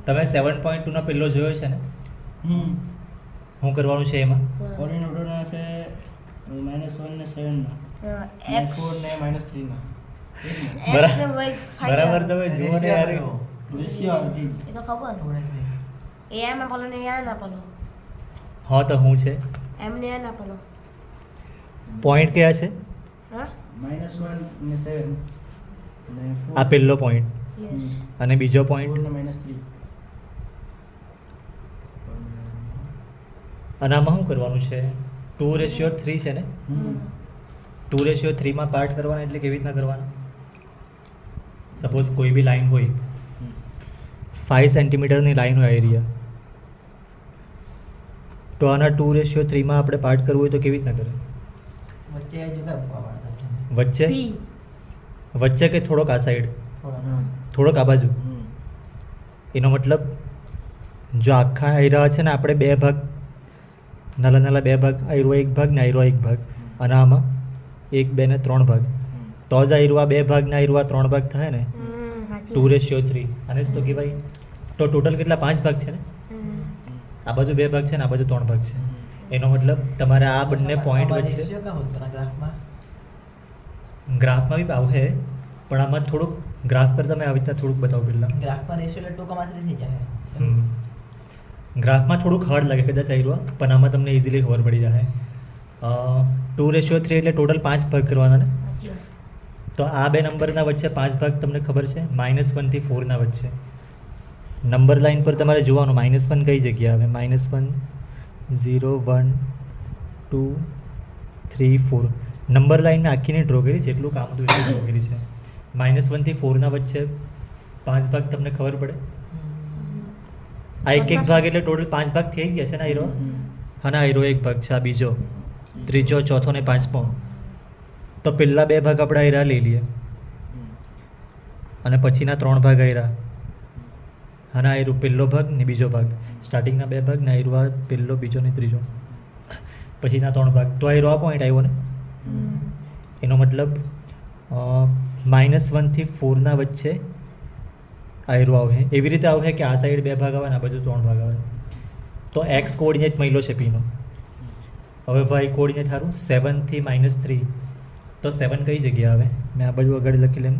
તમે 7.2 નો પેલો જોયો છે ને? શું કરવાનું છે એમાં? કોઓર્ડિનેટરના છે -1 ને 7 ના -4 ને -3 ના બરાબર તમે જુઓ ને યાર. રેશિયો એ તો ખબર એ એમ ના પેલો ને એ ના પેલો હા તો શું છે? એમ ને ના પેલો પોઈન્ટ કયા છે? હા -1 ને 7 અને 4 આ પહેલો પોઈન્ટ યસ અને બીજો પોઈન્ટ 4 ને -3 અને આમાં શું કરવાનું છે? 2:3 છે ને? 2:3 માં પાર્ટ કરવાના એટલે કેવી રીતના કરવાના? સપોઝ કોઈ બી લાઈન હોય 5 સેન્ટીમીટરની લાઈન હોય એરિયા, તો આના 2:3 માં આપણે પાર્ટ કરવું હોય તો કેવી રીતના કરે? વચ્ચે પી વચ્ચે કે થોડોક આ સાઈડ, થોડોક આ બાજુ. એનો મતલબ જો આખા આયરા છે ને આપણે બે ભાગ, નાના નાના બે ભાગ, આયરો એક ભાગ ને આયરો એક ભાગ, અને આમાં 1 2 ને 3 ભાગ, તો જ આયરો બે ભાગ ને આયરો 3 ભાગ થાય ને, 2:3. અને જ તો કહેવાય. તો ટોટલ કેટલા? 5 ભાગ છે ને? આ બાજુ 2 ભાગ છે ને આ બાજુ 3 ભાગ છે. એનો મતલબ તમારે આ બંને પોઈન્ટ વચ્ચે ગ્રાફમાં બી આવશે, પણ આમાં થોડુંક ગ્રાફ પર તમે આવી રીતના થોડુંક બતાવો પહેલાં. ગ્રાફમાં થોડુંક હાર્ડ લાગે કદાચ આયરો, પણ આમાં તમને ઇઝીલી ખબર પડી જાય. 2:3 એટલે ટોટલ 5 ભાગ કરવાના ને? તો આ બે નંબરના વચ્ચે 5 ભાગ તમને ખબર છે? -1 થી 4 ના વચ્ચે નંબર લાઈન પર તમારે જોવાનું -1 કઈ જગ્યા આવે. -1 0 1 2 3 4 નંબર લાઈન મેં આખીને ડ્રો કરી, જેટલું કામ હતું એટલું ડ્રો કરી છે. -1 થી 4 ના વચ્ચે 5 ભાગ તમને ખબર પડે? આ એક ભાગ એટલે ટોટલ 5 ભાગ થઈ ગયા છે ને આયરો? હા ને, આયરો એક ભાગ છે, આ બીજો, ત્રીજો, ચોથો ને 5મો. તો પહેલા 2 ભાગ આપણે આયરા લઈ લઈએ અને પછીના 3 ભાગ આયરા. અને આયરો પહેલો ભાગ ને બીજો ભાગ, સ્ટાર્ટિંગના 2 ભાગ ને આયરો આ પહેલો, બીજો ને ત્રીજો, પછીના 3 ભાગ. તો આયરો આ પોઈન્ટ આવ્યો ને? એનો મતલબ -1 થી 4 ના વચ્ચે આયરો આવે. એવી રીતે આવે કે આ સાઈડ 2 ભાગ આવે ને આ બાજુ 3 ભાગ આવે. તો એક્સ કોઓર્ડિનેટ મળ્યો છે પીનો. હવે વાય કોઓર્ડિનેટ સારું 7 થી -3, તો 7 કઈ જગ્યા આવે? મેં આ બાજુ આગળ લખી લેમ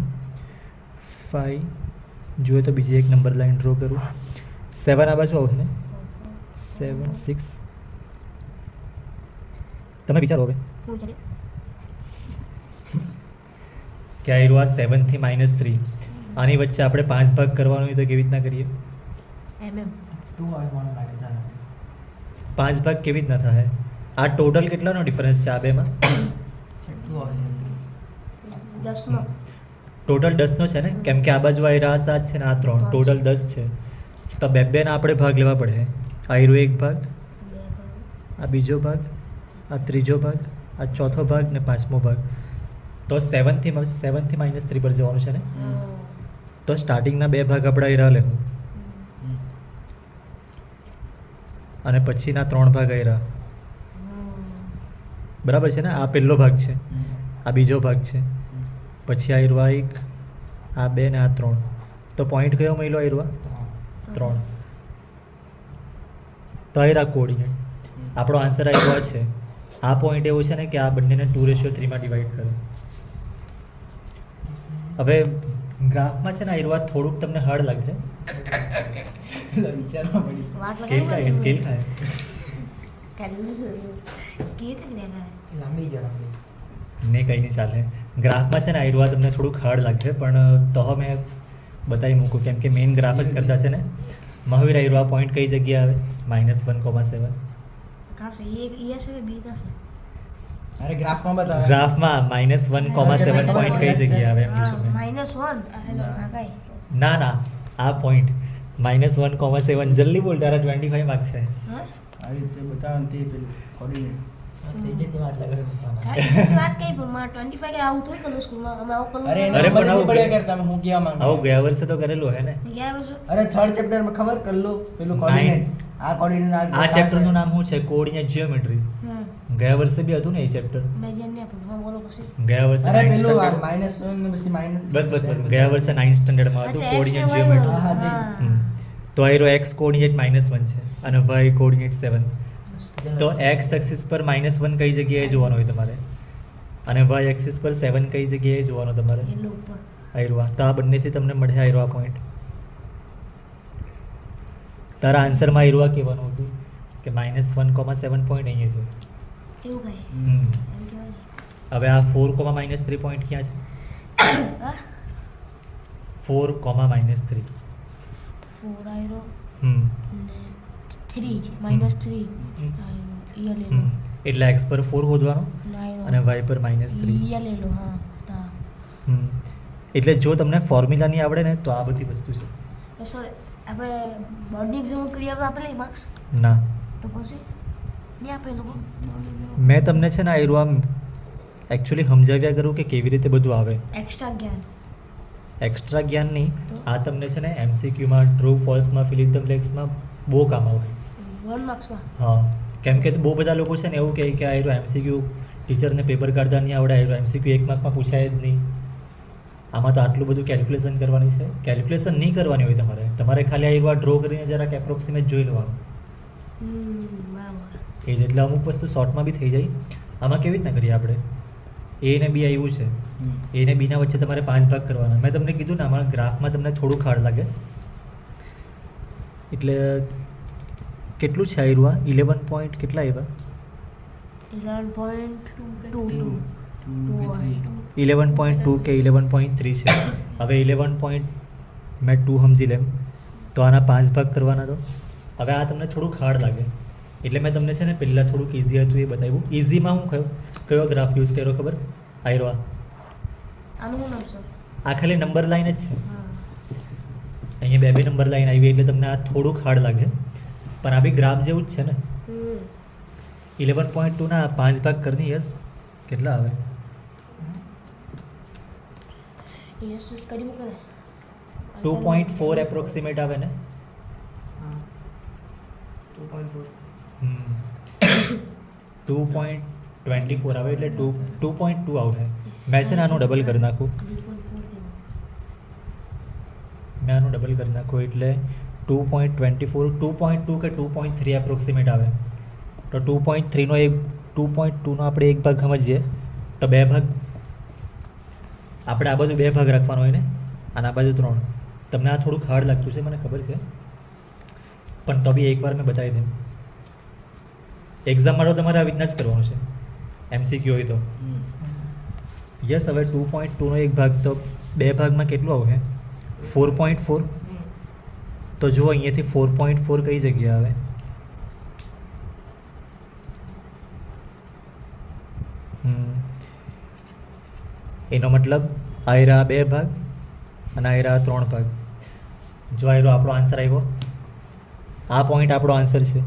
5, જોઈએ તો બીજી એક નંબર લાઈન ડ્રો કરું. 7 આ બાજુ આવશે ને? 7 6. તમે વિચારો હવે કે આયરો આ 7 થી -3, આની વચ્ચે આપણે 5 ભાગ કરવાનો હોય તો કેવી રીતના કરીએ? 5 ભાગ કેવી રીતના થાય? આ ટોટલ કેટલાનો ડિફરન્સ છે આ બેમાં? 10 નો ટોટલ 10નો છે ને? કેમ કે આ બાજુ આયરા 7 છે ને આ 3, ટોટલ 10 છે. તો બે ના આપણે ભાગ લેવા પડે. આયરો એક ભાગ, આ બીજો ભાગ, આ ત્રીજો ભાગ, આ ચોથો ભાગ ને 5મો ભાગ. તો 7 થી -3 પર જવાનું છે ને? તો સ્ટાર્ટિંગના 2 ભાગ આપણે આયરા લેવું અને પછીના 3 ભાગ આયરા. બરાબર છે ને? આ પહેલો ભાગ છે, આ બીજો ભાગ છે, પછી આયરો આ 1, આ 2 ને આ 3. તો પોઈન્ટ કયો મળ્યો આયરો? 3. તો આયરા કોઓર્ડિનેટ. આપણો આન્સર આયરો આ છે. આ પોઈન્ટ એવું છે ને કે આ બંનેને 2:3 માં ડિવાઈડ કરો. હવે ગ્રાફમાં છે ને આયરો થોડુંક તમને હાર્ડ લાગશે. સ્કેલ થાય સ્કેલ થાય. ને કંઈ નહીં ચાલે. ગ્રાફમાં છે ને આયરો તમને થોડુંક હાર્ડ લાગશે, પણ તો મેં બતાવી મૂકું કેમ કે મેઇન ગ્રાફ જ કરતા છે ને. મહાવીર આયરો આ પોઈન્ટ કઈ જગ્યા આવે? -1,7. અરે ગ્રાફમાં બતાવ. ગ્રાફમાં -1,7 પોઈન્ટ કઈ જગ્યાએ આવે એમ પૂછું મેં. ના ના, આ પોઈન્ટ -1,7. જલ્દી બોલ, તારા 25 માર્ક્સ છે. આવી રીતે બતાવવાનું તે પેલું કોઓર્ડિનેટ. અરે અરે અરે પણ આવું પડ્યા કરતા હું કહેવા માંગુ. આવું ગયા વર્ષે તો કરેલું હે ને? અરે થર્ડ ચેપ્ટર માં ખબર કર લો પેલું કોઓર્ડિનેટ. આ કોઓર્ડિનેટ આ ચેપ્ટરનું નામ શું છે? Coordinate geometry. ગયા વર્ષે બી હતું ને એ ચેપ્ટર? ગયા વર્ષે અરે 9th પેલું standard. -1 ને પછી માઈનસ. બસ ગયા વર્ષે 9th સ્ટાન્ડર્ડમાં હતું કોઓર્ડિનેટ જીઓમેટ્રી. તો આયરો એક્સ કોઓર્ડિનેટ -1 છે અને વાય કોઓર્ડિનેટ 7. તો એક્સ એક્સિસ પર -1 કઈ જગ્યાએ જોવાનું હોય તમારે અને વાય એક્સિસ પર 7 કઈ જગ્યાએ જોવાનું તમારે એટલે ઉપર આયરો આ. તો આ બંનેથી તમને મળે આયરો આ પોઈન્ટ. તારા આન્સરમાં આયરો આ કહેવાનું હતું કે -1,7 પોઈન્ટ અહીંયા છે. એવું કઈ હમ. એમ કહેવાય હવે આ 4,-3 પોઈન્ટ ક્યાં છે? હા 4,-3. 4 આયરો હમ ને 3 -3 આયરો ઈ લે લો હમ. એટલે એક્સ પર 4 શોધવાનો ને આયરો અને વાય પર -3. ઈ લે લો હા તા હમ. એટલે જો તમને ફોર્મ્યુલા નહીં આવડે ને તો આ બધી વસ્તુ છે. સોરી આપણે બોર્ડની એક્ઝામ કરી આપણે આપેલા માર્ક્સ ના, તો પછી નહીં આપે એ લોકો મેં તમને છે ને આયરું આમ એકચ્યુઅલી સમજાવ્યા કરું કે કેવી રીતે બધું આવે. એક્સ્ટ્રા જ્ઞાન એક્સ્ટ્રા જ્ઞાન નહીં, તો? આ તમને છે ને MCQમાં ટ્રુ ફોલ્સમાં ફિલ ઇન ધ બ્લેન્ક્સમાં બહુ કામ આવે. 1 માર્ક્સમાં હા, કેમ કે બહુ બધા લોકો છે ને એવું કહે કે આયરું MCQ ટીચરને પેપર કાઢતા નહીં આવડે, આયરું MCQ 1 માર્કમાં પૂછાય જ નહીં. આમાં તો આટલું બધું કેલ્ક્યુલેશન કરવાની છે. કેલ્ક્યુલેશન નહીં કરવાની હોય તમારે ખાલી આયરું આ ડ્રો કરીને જરાક એપ્રોક્સિમેટ જોઈ લેવાનું. બરાબર એ જ એટલે અમુક વસ્તુ શોર્ટમાં બી થઈ જાય. આમાં કેવી રીતના કરીએ આપણે? A ને B આવ્યું છે, A ને B ના વચ્ચે તમારે 5 ભાગ કરવાના. મેં તમને કીધું ને આમાં ગ્રાફમાં તમને થોડું ખાડ લાગે. એટલે કેટલું છે આયરું આ 11 પોઈન્ટ કેટલા આવ્યા? 11.22 11.2 કે 11.3 છે. હવે 11 પોઈન્ટ મેં 2 સમજી લેમ તો આના 5 ભાગ કરવાના. તો હવે આ તમને થોડુંક હાર્ડ લાગે એટલે મેં તમને છે ને પહેલાં થોડુંક ઇઝી હતું એ બતાવ્યું. ઇઝીમાં હું કયો ગ્રાફ યુઝ કર્યો ખબર? આયરો આ. આનું શું નામ છે આ ખાલી નંબર લાઈન જ છે. હા અહીંયા 2 નંબર લાઈન આવી એટલે તમને આ થોડુંક હાર્ડ લાગે, પણ આ બી ગ્રાફ જેવું જ છે ને. 11.2 ના 5 ભાગ કરની. યસ, કેટલા આવે? યસ કરી મૂકે ને 2.4 એપ્રોક્સિમેટ આવે ને. 2.24 આવે એટલે 2.2 આવશે. મેં છે ને આનું ડબલ કરી નાખું. 3.4 એટલે 2.24 2.2 કે 2.3 એપ્રોક્સિમેટ આવે. તો 2.3નો 2.2નો આપણે એક ભાગ સમજીએ તો 2 ભાગ આપણે આ બાજુ 2 ભાગ રાખવાનો હોય ને અને આ બાજુ 3. તમને આ થોડુંક હાર્ડ લાગતું છે મને ખબર છે, પણ તો બી એકવાર મેં બતાવી દઉં. એક્ઝામમાં તો તમારે આવી રીતના જ કરવાનું છે MCQ હોય તો. યસ, હવે 2.2નો એક ભાગ તો 2 ભાગમાં કેટલું આવશે? 4.4. તો જુઓ અહીંયાથી 4.4 કઈ જગ્યાએ આવે? એનો મતલબ આયરા 2 ભાગ અને આયરા 3 ભાગ. જો આયરો આપણો આન્સર આવ્યો, આ પોઈન્ટ આપણો આન્સર છે.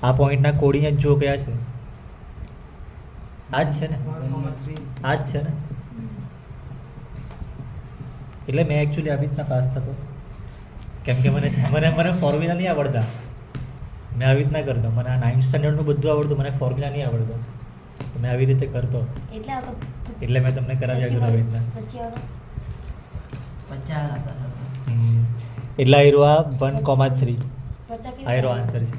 આ પોઈન્ટના કોર્ડિનેટ જો કયા છે? આ જ છે ને, આ જ છે ને. એટલે મેં એકચ્યુઅલી આવી રીતના પાસ થતો, કેમ કે મને ફોર્મ્યુલા નહીં આવડતા. મેં આવી રીતના કરતો. મને આ 9th સ્ટાન્ડર્ડનું બધું આવડતું, મને ફોર્મ્યુલા નહીં આવડતો. તો મેં આવી રીતે કરતો, એટલે આ એટલે મેં તમને કરાવ્યા કરું આવી રીતના. પછી આવે એટલે આયરો આ 1,3 50 આયરો આન્સર છે.